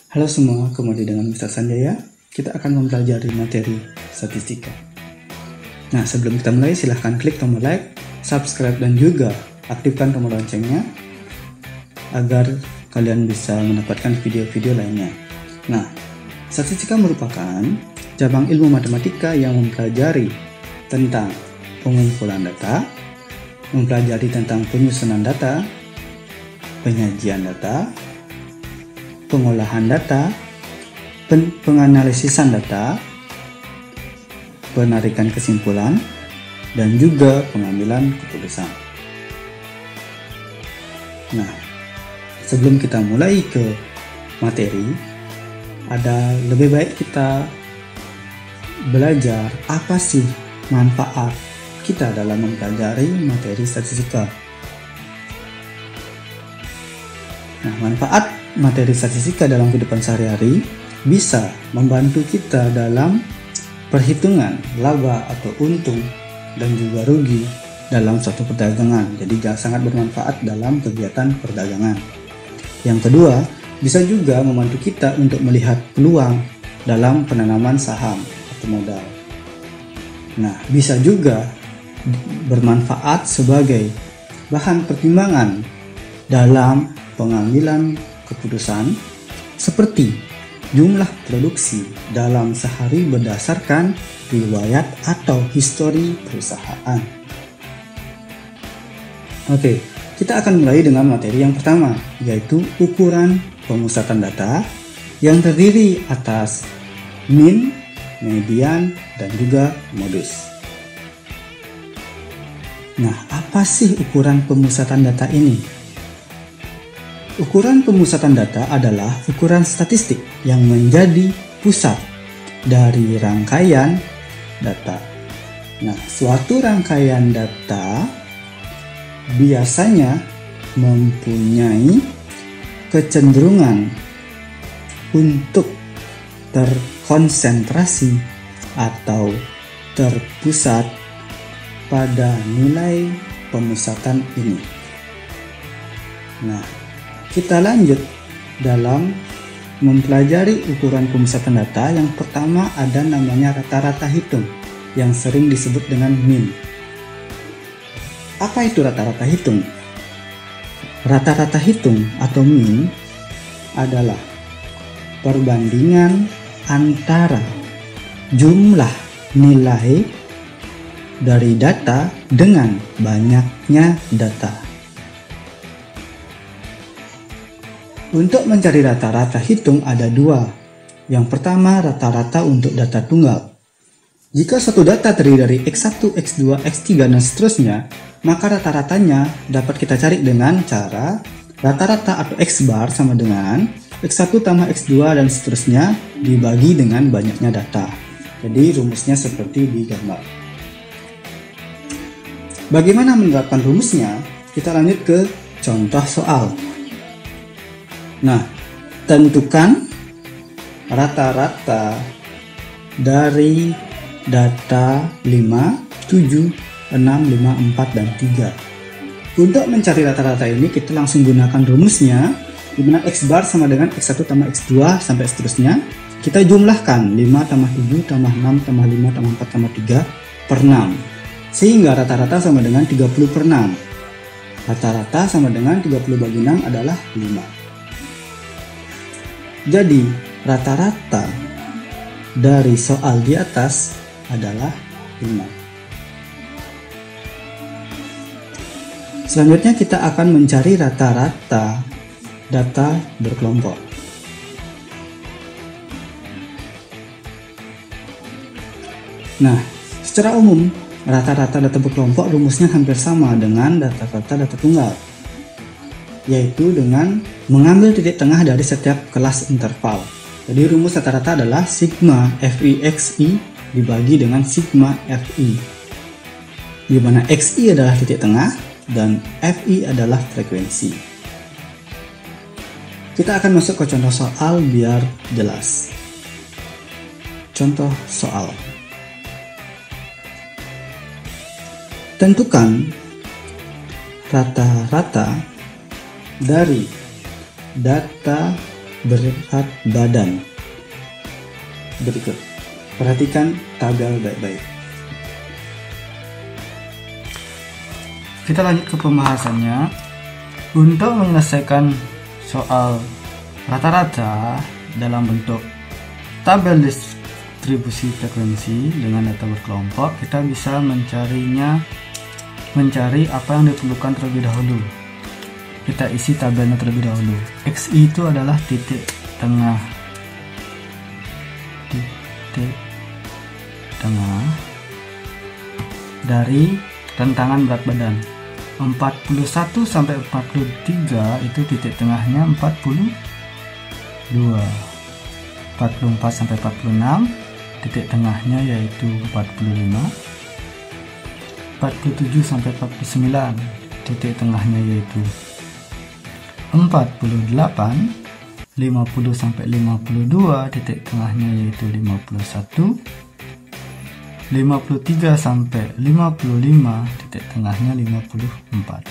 Halo semua, kembali dengan Mr. Sanjaya. Kita akan mempelajari materi statistika. Nah, sebelum kita mulai, silahkan klik tombol like, subscribe, dan juga aktifkan tombol loncengnya agar kalian bisa mendapatkan video-video lainnya. Nah, statistika merupakan cabang ilmu matematika yang mempelajari tentang pengumpulan data, mempelajari tentang penyusunan data, penyajian data, pengolahan data, penganalisisan data, penarikan kesimpulan, dan juga pengambilan keputusan. Nah, sebelum kita mulai ke materi, lebih baik kita belajar apa sih manfaat kita dalam mempelajari materi statistika. Nah, manfaat materi statistika dalam kehidupan sehari-hari bisa membantu kita dalam perhitungan laba atau untung dan juga rugi dalam suatu perdagangan. Jadi sangat bermanfaat dalam kegiatan perdagangan. Yang kedua, bisa juga membantu kita untuk melihat peluang dalam penanaman saham atau modal. Nah, bisa juga bermanfaat sebagai bahan pertimbangan dalam pengambilan keputusan seperti jumlah produksi dalam sehari berdasarkan riwayat atau histori perusahaan. Oke, kita akan mulai dengan materi yang pertama, yaitu ukuran pemusatan data yang terdiri atas mean, median, dan juga modus. Nah, apa sih ukuran pemusatan data ini? Ukuran pemusatan data adalah ukuran statistik yang menjadi pusat dari rangkaian data. Nah, suatu rangkaian data biasanya mempunyai kecenderungan untuk terkonsentrasi atau terpusat pada nilai pemusatan ini. Nah, kita lanjut dalam mempelajari ukuran pemusatan data. Yang pertama ada namanya rata-rata hitung yang sering disebut dengan mean. Apa itu rata-rata hitung? Rata-rata hitung atau mean adalah perbandingan antara jumlah nilai dari data dengan banyaknya data. Untuk mencari rata-rata hitung ada dua. Yang pertama, rata-rata untuk data tunggal. Jika suatu data terdiri dari X1, X2, X3, dan seterusnya, maka rata-ratanya dapat kita cari dengan cara rata-rata atau X bar sama dengan X1 tambah X2 dan seterusnya dibagi dengan banyaknya data. Jadi rumusnya seperti di gambar. Bagaimana menerapkan rumusnya? Kita lanjut ke contoh soal. Nah, tentukan rata-rata dari data 5, 7, 6, 5, 4, dan 3. Untuk mencari rata-rata ini kita langsung gunakan rumusnya, di mana X bar sama dengan X1 tambah X2 sampai seterusnya. Kita jumlahkan 5 tambah 7 tambah 6 tambah 5 tambah 4 tambah 3 per 6. Sehingga rata-rata sama dengan 30 per 6. Rata-rata sama dengan 30 bagi 6 adalah 5. Jadi, rata-rata dari soal di atas adalah 5. Selanjutnya kita akan mencari rata-rata data berkelompok. Nah, secara umum, rata-rata data berkelompok rumusnya hampir sama dengan rata-rata data tunggal, yaitu dengan mengambil titik tengah dari setiap kelas interval. Jadi rumus rata-rata adalah sigma FI/XI dibagi dengan sigma FI, di mana XI adalah titik tengah dan FI adalah frekuensi. Kita akan masuk ke contoh soal biar jelas. Contoh soal. Tentukan rata-rata dari data berat badan. Berikut, perhatikan tabel baik-baik. Kita lanjut ke pembahasannya. Untuk menyelesaikan soal rata-rata dalam bentuk tabel distribusi frekuensi dengan data berkelompok, kita bisa mencari apa yang diperlukan terlebih dahulu. Kita isi tabelnya terlebih dahulu. XI itu adalah titik tengah dari rentangan berat badan. 41 sampai 43 itu titik tengahnya 42. 44 sampai 46 titik tengahnya yaitu 45. 47 sampai 49 titik tengahnya yaitu 48. 50 sampai 52 titik tengahnya yaitu 51. 53 sampai 55 titik tengahnya 54.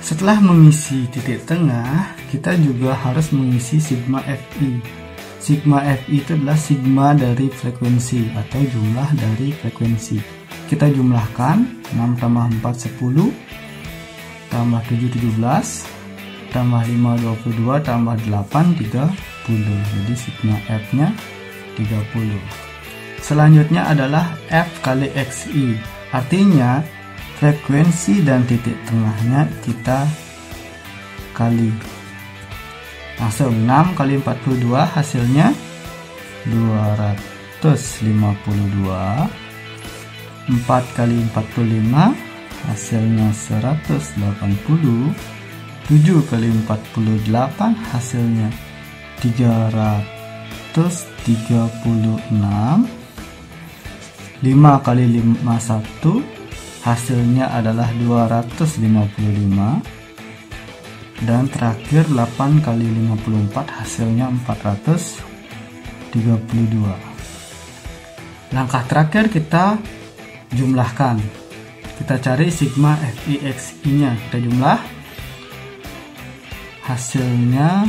Setelah mengisi titik tengah, kita juga harus mengisi sigma Fi. Sigma Fi itu adalah sigma dari frekuensi atau jumlah dari frekuensi. Kita jumlahkan 6 tambah 4 10, tambah 7 17, tambah 5 22, tambah 8 30. Jadi sigma F nya 30. Selanjutnya adalah F kali XI. Artinya frekuensi dan titik tengahnya kita kali. Langsung 6 kali 42 hasilnya 252. 4 kali 45 hasilnya 180. 7 kali 48 hasilnya 336. 5 kali 51 hasilnya adalah 255. Dan terakhir 8 kali 54 hasilnya 432. Langkah terakhir kita jumlahkan. Kita cari sigma FIXI nya. Kita jumlah. Hasilnya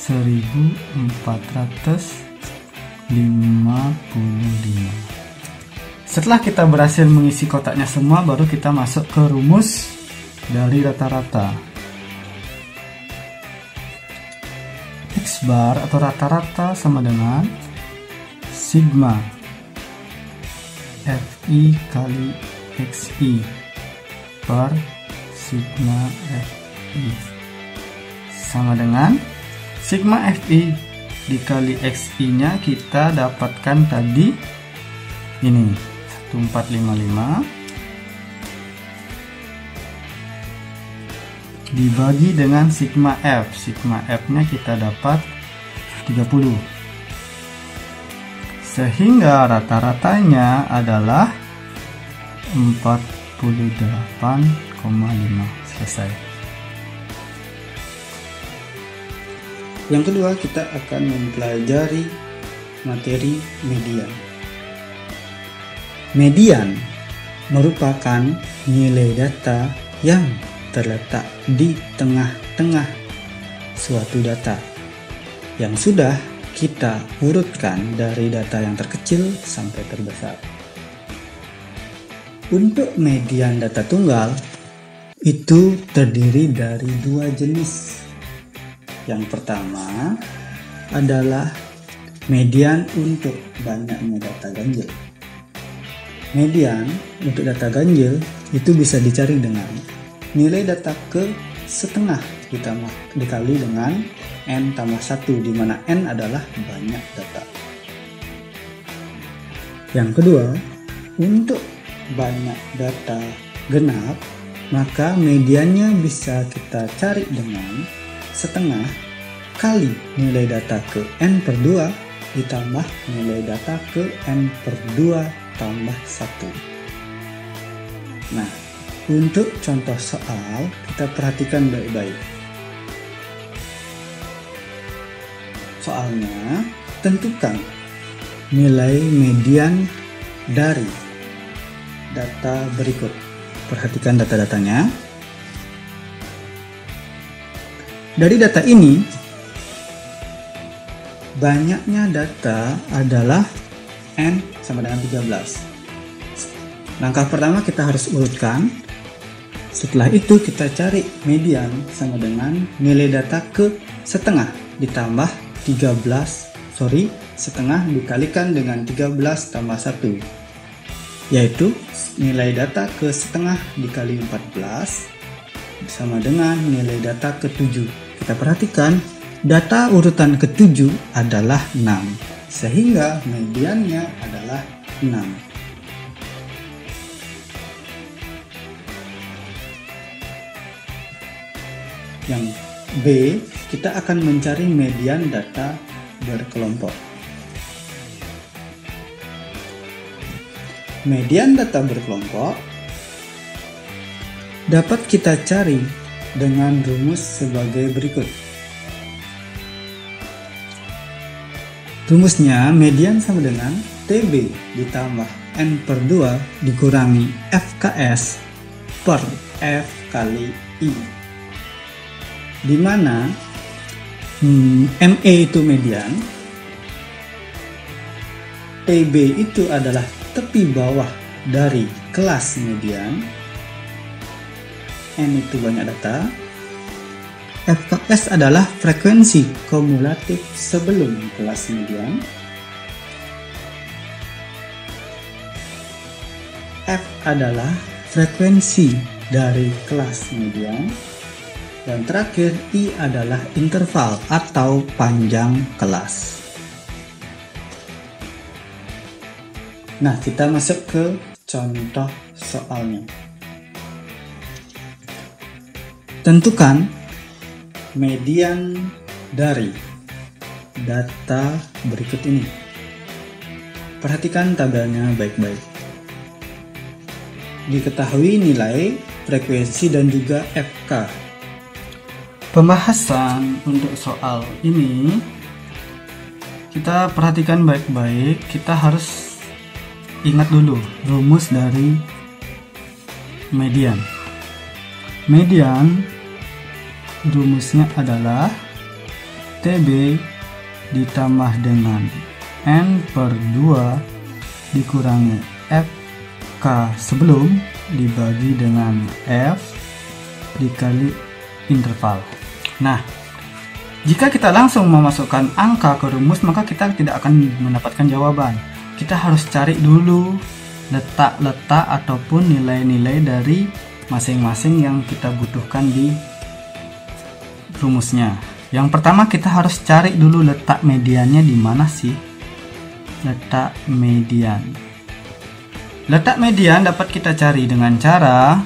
1455. Setelah kita berhasil mengisi kotaknya semua, baru kita masuk ke rumus dari rata-rata. X bar atau rata-rata sama dengan sigma Fi kali Xi per sigma Fi sama dengan sigma Fi dikali Xi nya kita dapatkan tadi ini 1455 dibagi dengan sigma F. Sigma F nya kita dapat 30. Sehingga rata-ratanya adalah 48,5. Selesai. Yang kedua, kita akan mempelajari materi median. Median merupakan nilai data yang terletak di tengah-tengah suatu data yang sudah kita urutkan dari data yang terkecil sampai terbesar. Untuk median data tunggal itu terdiri dari dua jenis. Yang pertama adalah median untuk banyaknya data ganjil. Median untuk data ganjil itu bisa dicari dengan nilai data ke setengah dikali dengan n tambah 1, di mana n adalah banyak data. Yang kedua, untuk banyak data genap, maka mediannya bisa kita cari dengan setengah kali nilai data ke n per 2 ditambah nilai data ke n per 2 tambah 1. Nah, untuk contoh soal, kita perhatikan baik-baik. Soalnya, tentukan nilai median dari data berikut. Perhatikan data-datanya. Dari data ini, banyaknya data adalah N sama dengan 13. Langkah pertama kita harus urutkan. Setelah itu kita cari median sama dengan nilai data ke setengah ditambah setengah dikalikan dengan 13 tambah 1, yaitu nilai data ke setengah dikali 14 sama dengan nilai data ke 7. Kita perhatikan data urutan ke-7 adalah 6, sehingga mediannya adalah 6. Yang B, kita akan mencari median data berkelompok. Median data berkelompok dapat kita cari dengan rumus sebagai berikut. Rumusnya median sama dengan TB ditambah N/2 dikurangi FKS per F kali I, di mana ME itu median, TB itu adalah tepi bawah dari kelas median, N itu banyak data, FKS adalah frekuensi kumulatif sebelum kelas median, F adalah frekuensi dari kelas median, dan terakhir I adalah interval atau panjang kelas. Nah, kita masuk ke contoh soalnya. Tentukan median dari data berikut ini. Perhatikan tabelnya baik-baik. Diketahui nilai, frekuensi, dan juga FK. Pembahasan untuk soal ini, kita perhatikan baik-baik. Kita harus ingat dulu rumus dari median. Median rumusnya adalah TB ditambah dengan N/2 dikurangi FK sebelum dibagi dengan F dikali interval. Nah, jika kita langsung memasukkan angka ke rumus, maka kita tidak akan mendapatkan jawaban. Kita harus cari dulu letak-letak ataupun nilai-nilai dari masing-masing yang kita butuhkan di rumusnya. Yang pertama, kita harus cari dulu letak mediannya di mana sih? Letak median. Letak median dapat kita cari dengan cara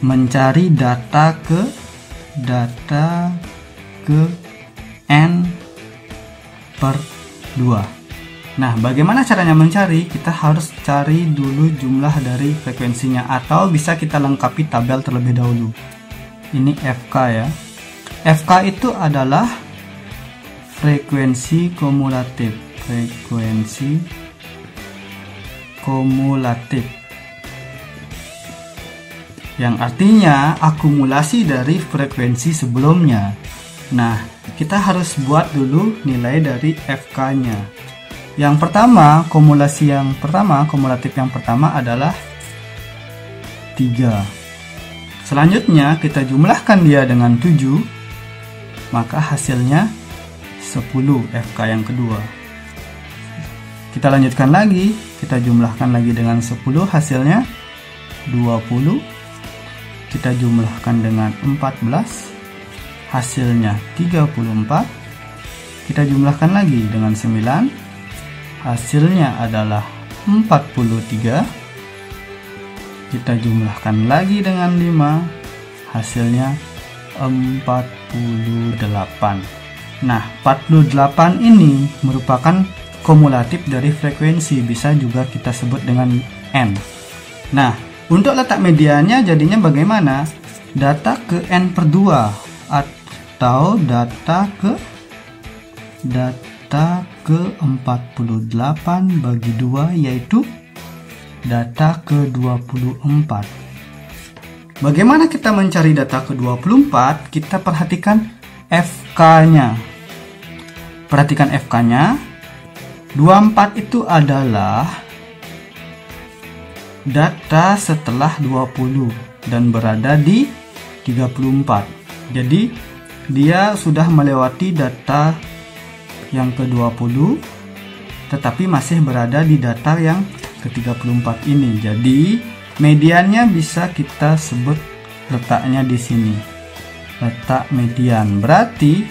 mencari data ke N/2. Nah, bagaimana caranya mencari? Kita harus cari dulu jumlah dari frekuensinya, atau bisa kita lengkapi tabel terlebih dahulu. Ini FK ya. FK itu adalah frekuensi kumulatif. Frekuensi kumulatif, yang artinya akumulasi dari frekuensi sebelumnya. Nah, kita harus buat dulu nilai dari FK-nya. Yang pertama, kumulatif yang pertama adalah 3. Selanjutnya kita jumlahkan dia dengan 7, maka hasilnya 10 FK yang kedua. Kita lanjutkan lagi, kita jumlahkan lagi dengan 10, hasilnya 20. Kita jumlahkan dengan 14, hasilnya 34. Kita jumlahkan lagi dengan 9, hasilnya adalah 43. Kita jumlahkan lagi dengan 5, hasilnya 48. Nah, 48 ini merupakan kumulatif dari frekuensi, bisa juga kita sebut dengan N. Nah, untuk letak mediannya jadinya bagaimana? Data ke N/2 atau data ke 48 bagi 2, yaitu data ke 24. Bagaimana kita mencari data ke-24? Kita perhatikan FK-nya. Perhatikan FK-nya. 24 itu adalah data setelah 20 dan berada di 34. Jadi dia sudah melewati data yang ke-20 tetapi masih berada di data yang ke-34 ini. Jadi mediannya bisa kita sebut letaknya di sini. Letak median. Berarti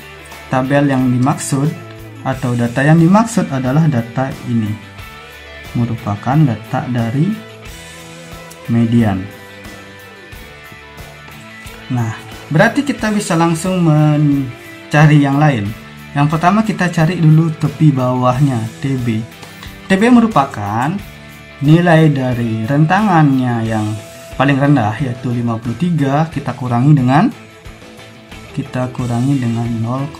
tabel yang dimaksud atau data yang dimaksud adalah data ini. Merupakan data dari median. Nah, berarti kita bisa langsung mencari yang lain. Yang pertama kita cari dulu tepi bawahnya, TB. TB merupakan nilai dari rentangannya yang paling rendah yaitu 53 kita kurangi dengan 0,5.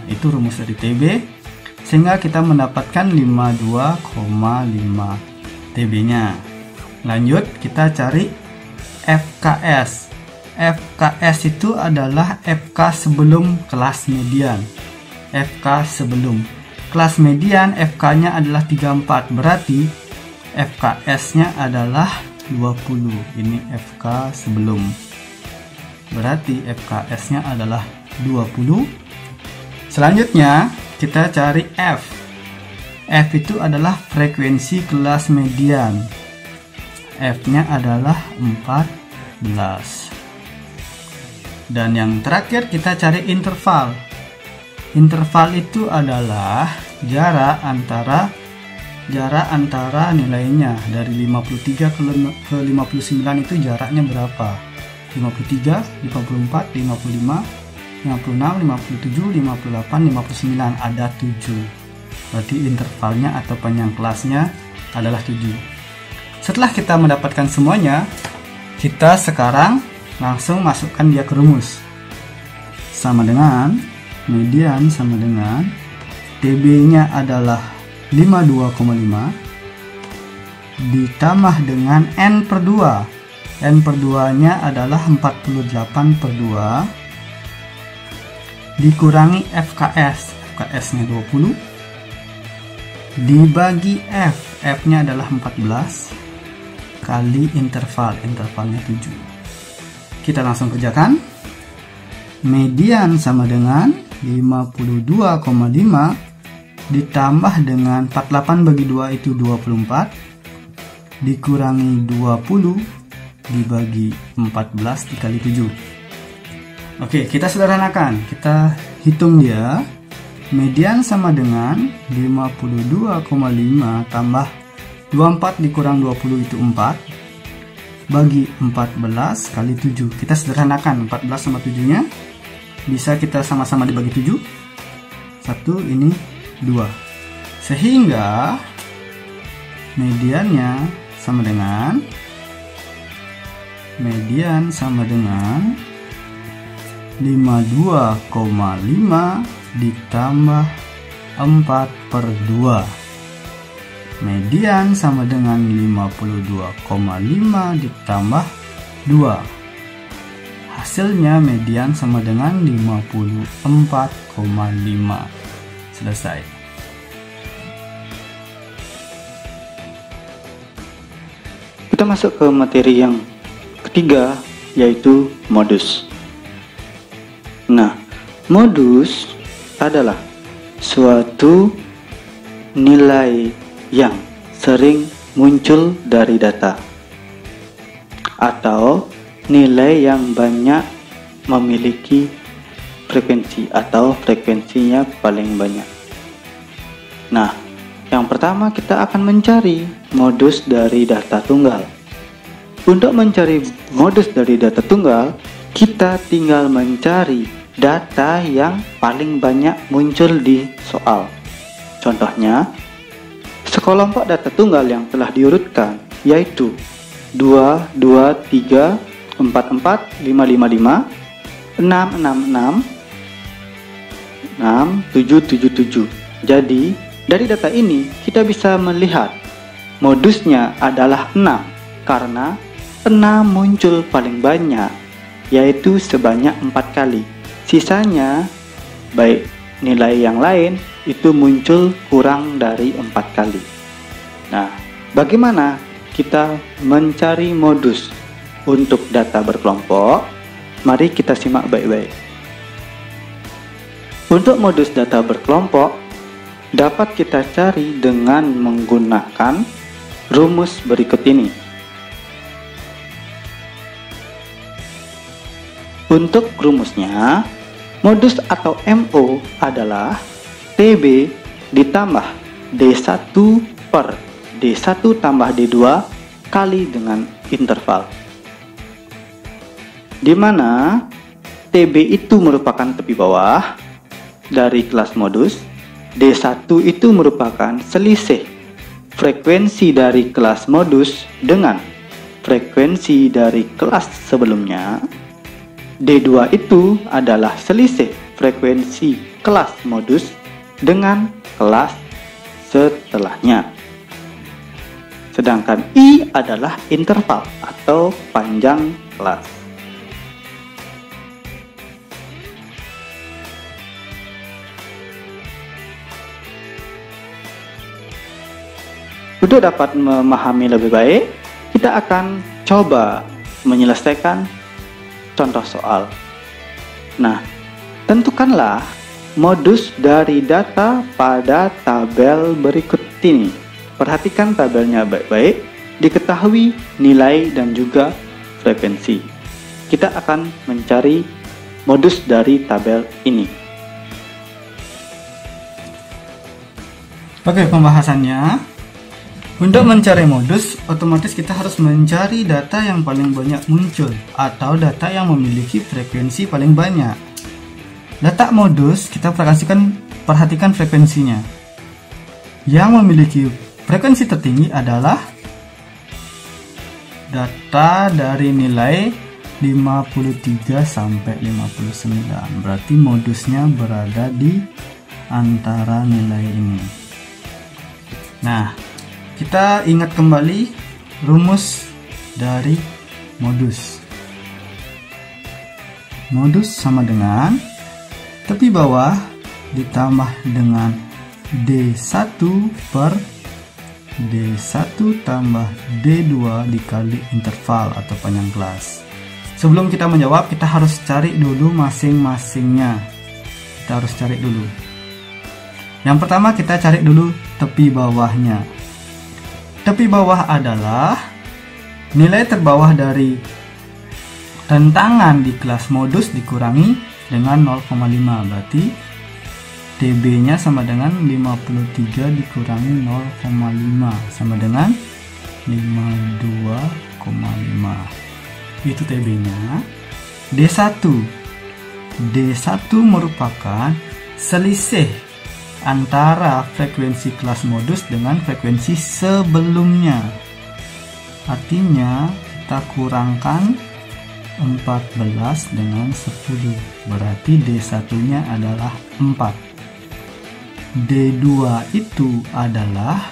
Itu rumus dari TB sehingga kita mendapatkan 52,5 TB-nya. Lanjut kita cari FKS. FKS itu adalah FK sebelum kelas median. FK sebelum kelas median, FK-nya adalah 34, berarti FKS-nya adalah 20. Ini FK sebelum. Berarti FKS-nya adalah 20. Selanjutnya kita cari F. F itu adalah frekuensi kelas median. F-nya adalah 14. Dan yang terakhir kita cari interval. Interval itu adalah jarak antara nilainya dari 53 ke 59 itu jaraknya berapa? 53, 54, 55, 56, 57, 58, 59, ada 7. Berarti intervalnya atau panjang kelasnya adalah 7. Setelah kita mendapatkan semuanya, kita sekarang langsung masukkan dia ke rumus. Sama dengan median sama dengan TB-nya adalah 52,5 ditambah dengan N per 2. N per 2-nya adalah 48/2 dikurangi FKS. FKS-nya 20 dibagi F. F-nya adalah 14 kali interval. Intervalnya 7. Kita langsung kerjakan. Median sama dengan 52,5 ditambah dengan 48 bagi 2 itu 24 dikurangi 20 dibagi 14 dikali 7. Oke, kita sederhanakan. Kita hitung dia. Median sama dengan 52,5 tambah 24 dikurang 20 itu 4 bagi 14 kali 7. Kita sederhanakan. 14 sama 7-nya bisa kita sama-sama dibagi 7. 1 ini 2. Sehingga median sama dengan 52,5 ditambah 4 per 2. Median sama dengan 52,5 ditambah 2. Hasilnya median sama dengan 54,5. Selesai. Kita masuk ke materi yang ketiga, yaitu modus. Nah, modus adalah suatu nilai yang sering muncul dari data atau nilai yang banyak memiliki frekuensi atau frekuensinya paling banyak. Nah, yang pertama kita akan mencari modus dari data tunggal. Untuk mencari modus dari data tunggal, kita tinggal mencari data yang paling banyak muncul di soal. Contohnya, sekelompok data tunggal yang telah diurutkan yaitu 2, 2, 3, 4, 4, 5, 5, 5, 6, 6, 6, 6, 7, 7, 7. Jadi, dari data ini kita bisa melihat modusnya adalah 6 karena pernah muncul paling banyak, yaitu sebanyak 4 kali. Sisanya, baik nilai yang lain, itu muncul kurang dari 4 kali. Nah, bagaimana kita mencari modus untuk data berkelompok? Mari kita simak baik-baik. Untuk modus data berkelompok, dapat kita cari dengan menggunakan rumus berikut ini. Untuk rumusnya, modus atau MO adalah TB ditambah D1 per D1 tambah D2 kali dengan interval, di mana TB itu merupakan tepi bawah dari kelas modus, D1 itu merupakan selisih frekuensi dari kelas modus dengan frekuensi dari kelas sebelumnya. D2 itu adalah selisih frekuensi kelas modus dengan kelas setelahnya. Sedangkan I adalah interval atau panjang kelas. Untuk dapat memahami lebih baik, kita akan coba menyelesaikan contoh soal. Nah, tentukanlah modus dari data pada tabel berikut ini. Perhatikan tabelnya baik-baik, diketahui nilai dan juga frekuensi. Kita akan mencari modus dari tabel ini. Oke, pembahasannya. Untuk mencari modus, otomatis kita harus mencari data yang paling banyak muncul atau data yang memiliki frekuensi paling banyak. Data modus, kita perhatikan frekuensinya. Yang memiliki frekuensi tertinggi adalah data dari nilai 53 sampai 59. Berarti modusnya berada di antara nilai ini. Nah, kita ingat kembali rumus dari modus. Modus sama dengan tepi bawah ditambah dengan D1 per D1 tambah D2 dikali interval atau panjang kelas. Sebelum kita menjawab, kita harus cari dulu masing-masingnya. Kita harus cari dulu. Yang pertama, kita cari dulu tepi bawahnya. Tepi bawah adalah nilai terbawah dari rentangan di kelas modus dikurangi dengan 0,5. Berarti TB nya sama dengan 53 dikurangi 0,5 sama dengan 52,5. Itu TB nya. D1 merupakan selisih antara frekuensi kelas modus dengan frekuensi sebelumnya. Artinya kita kurangkan 14 dengan 10. Berarti D1 nya adalah 4. D2 itu adalah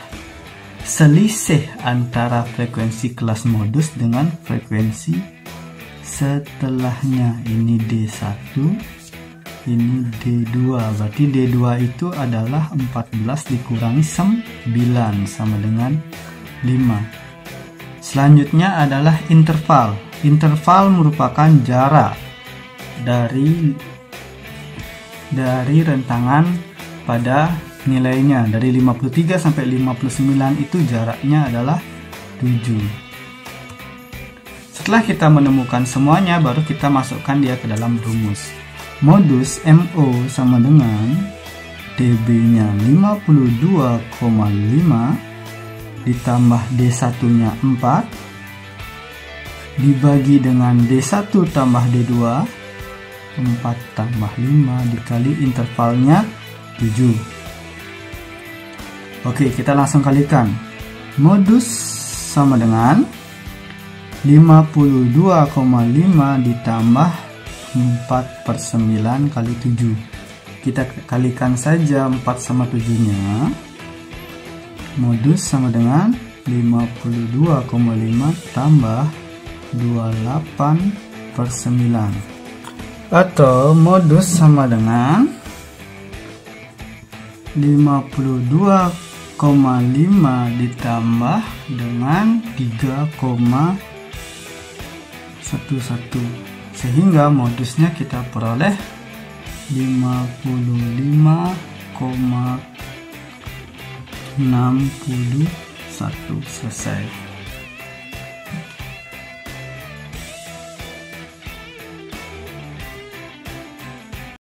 selisih antara frekuensi kelas modus dengan frekuensi setelahnya. Ini D1, ini D2. Berarti D2 itu adalah 14 dikurangi 9 sama dengan 5. Selanjutnya adalah interval. Interval merupakan jarak dari rentangan pada nilainya. Dari 53 sampai 59 itu jaraknya adalah 7. Setelah kita menemukan semuanya, baru kita masukkan dia ke dalam rumus. Modus MO sama dengan TB nya 52,5 ditambah D1 nya 4 dibagi dengan D1 tambah D2, 4 tambah 5 dikali intervalnya 7. Oke, kita langsung kalikan. Modus sama dengan 52,5 ditambah 4/9 kali 7. Kita kalikan saja 4 sama 7 nya. Modus sama dengan 52,5 tambah 28/9. Atau modus sama dengan 52,5 ditambah dengan 3,11, sehingga modusnya kita peroleh 55,61. Selesai.